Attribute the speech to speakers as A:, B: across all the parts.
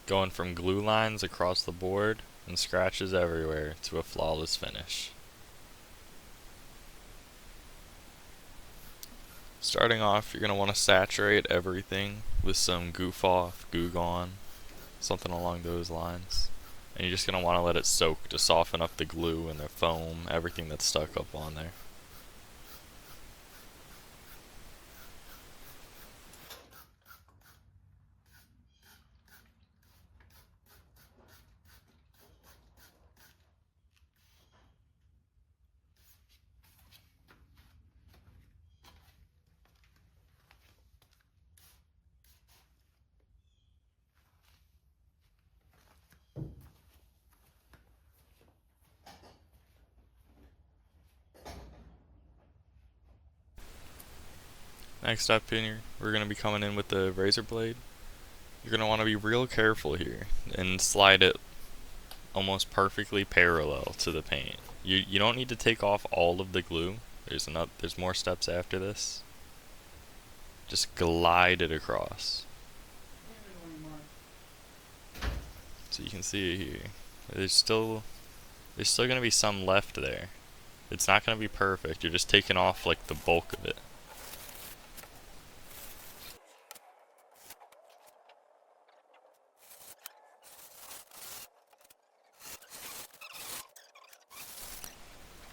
A: going from glue lines across the board and scratches everywhere to a flawless finish. Starting off, you're going to want to saturate everything with some goof off, goo gone, something along those lines. And you're just going to want to let it soak to soften up the glue and the foam, everything that's stuck up on there. Next up in here, we're going to be coming in with the razor blade. You're going to want to be real careful here and slide it almost perfectly parallel to the paint. You don't need to take off all of the glue. There's more steps after this. Just glide it across. So you can see it here. There's still going to be some left there. It's not going to be perfect. You're just taking off like the bulk of it.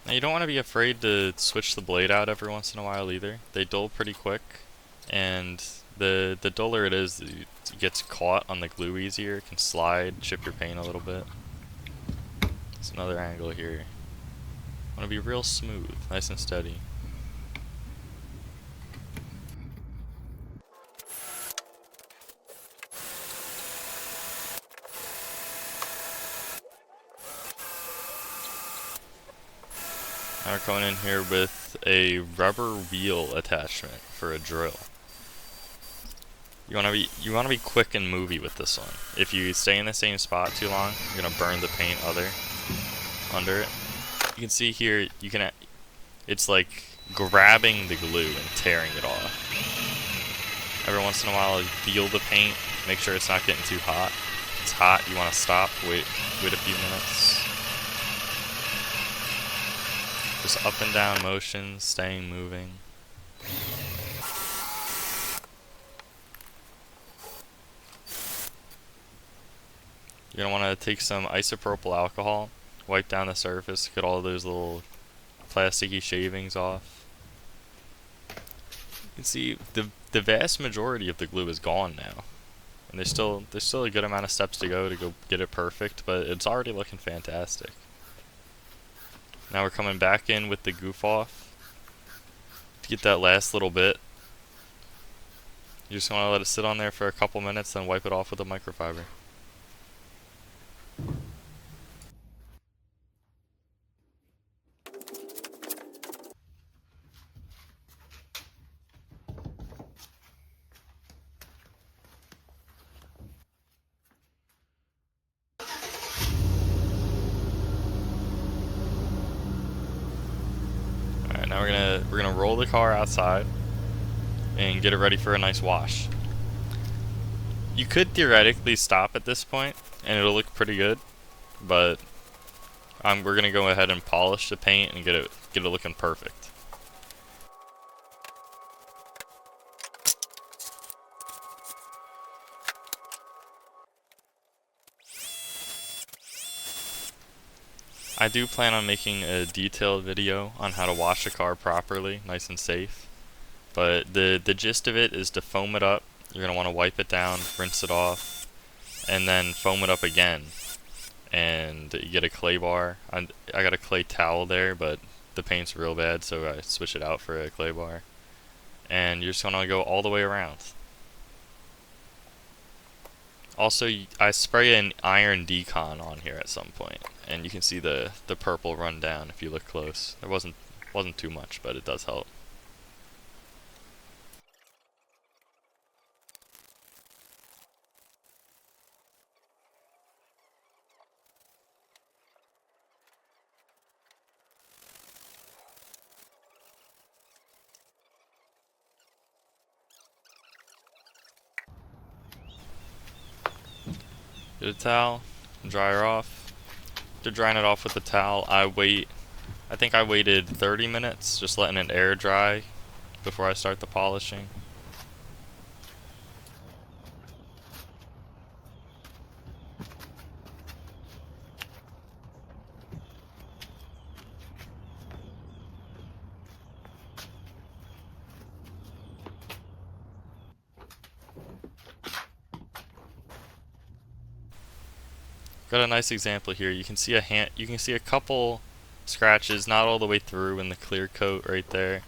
A: Now you don't want to be afraid to switch the blade out every once in a while either. They dull pretty quick, and the duller it is, it gets caught on the glue easier. It can slide, chip your paint a little bit. It's another angle here. Want to be real smooth, nice and steady. Now we're coming in here with a rubber wheel attachment for a drill. You want to be quick and movey with this one. If you stay in the same spot too long, you're gonna burn the paint under it. You can see here, it's like grabbing the glue and tearing it off. Every once in a while, you feel the paint, make sure it's not getting too hot. If it's hot, you want to stop, wait a few minutes. Just up and down motions, staying moving. You're going to want to take some isopropyl alcohol, wipe down the surface, get all those little plasticky shavings off. You can see the vast majority of the glue is gone now. And there's still a good amount of steps to go get it perfect, but it's already looking fantastic. Now we're coming back in with the goof off to get that last little bit. You just want to let it sit on there for a couple minutes, then wipe it off with a microfiber. Alright, now we're gonna roll the car outside and get it ready for a nice wash. You could theoretically stop at this point and it'll look pretty good, but we're gonna go ahead and polish the paint and get it looking perfect. I do plan on making a detailed video on how to wash a car properly, nice and safe. But the gist of it is to foam it up. You're going to want to wipe it down, rinse it off, and then foam it up again. And you get a clay bar. I got a clay towel there, but the paint's real bad, so I switch it out for a clay bar. And you're just going to go all the way around. Also, I spray an iron decon on here at some point, and you can see the purple run down if you look close. There wasn't too much, but it does help. Get a towel, dry her off. After drying it off with the towel, I think I waited 30 minutes, just letting it air dry before I start the polishing. Got a nice example here. You can see a couple scratches, not all the way through in the clear coat right there,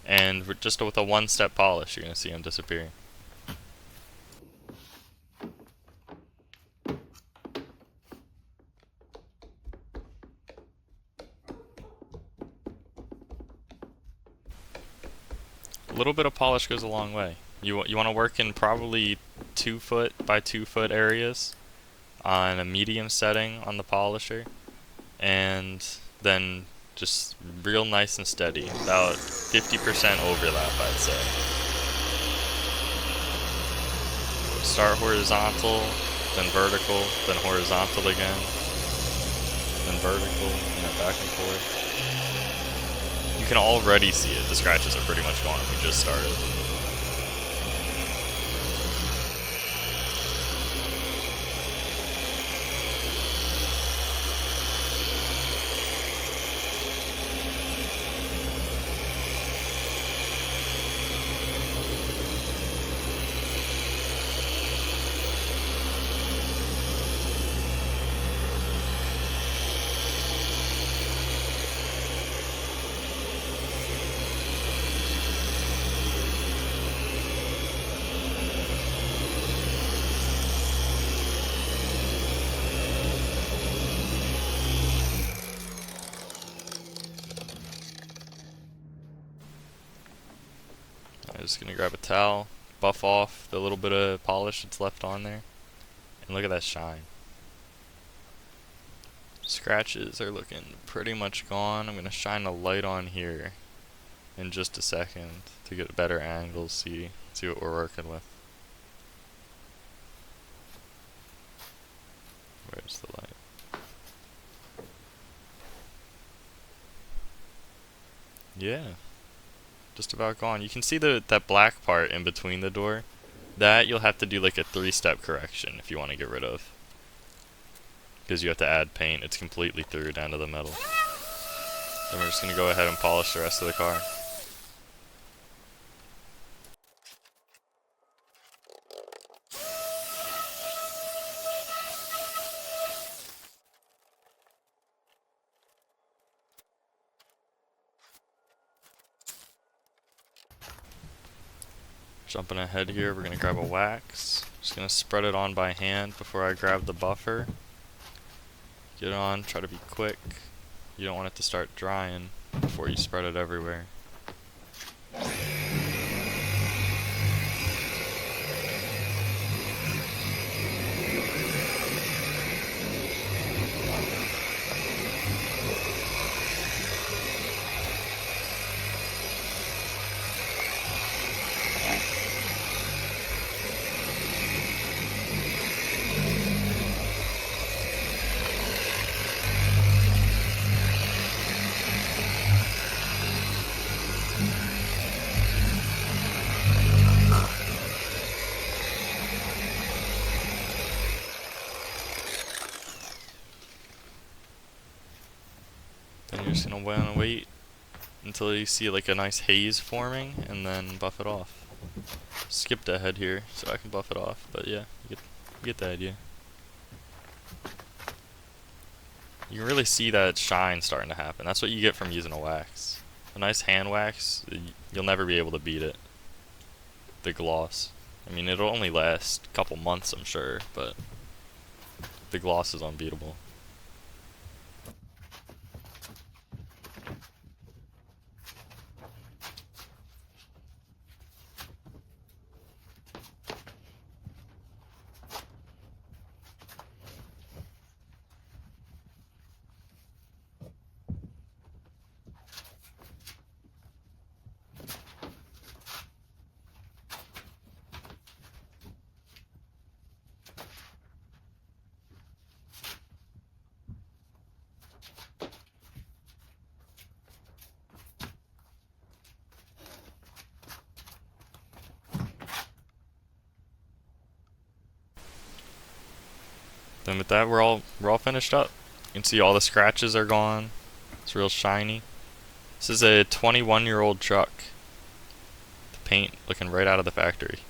A: and just with a one-step polish, you're gonna see them disappearing. A little bit of polish goes a long way. You want to work in probably 2 foot by 2 foot areas on a medium setting on the polisher, and then just real nice and steady, about 50% overlap, I'd say. Start horizontal, then vertical, then horizontal again, then vertical, back and forth. You can already see it. The scratches are pretty much gone. We just started. I'm just gonna grab a towel, buff off the little bit of polish that's left on there, and look at that shine. Scratches are looking pretty much gone. I'm gonna shine a light on here in just a second to get a better angle, see what we're working with. Where's the light? Yeah. Just about gone. You can see that black part in between the door. That you'll have to do like a 3-step correction if you want to get rid of. Because you have to add paint. It's completely through down to the metal. Then we're just going to go ahead and polish the rest of the car. Jumping ahead here, we're going to grab a wax. Just going to spread it on by hand before I grab the buffer. Get it on, try to be quick. You don't want it to start drying before you spread it everywhere. Then you're just gonna wait until you see like a nice haze forming, and then buff it off. Skipped ahead here so I can buff it off, but yeah, you get the idea. You can really see that shine starting to happen. That's what you get from using a wax. A nice hand wax, you'll never be able to beat it. The gloss. I mean, it'll only last a couple months, I'm sure, but the gloss is unbeatable. Then with that, we're all finished up. You can see all the scratches are gone. It's real shiny. This is a 21-year-old truck. The paint looking right out of the factory.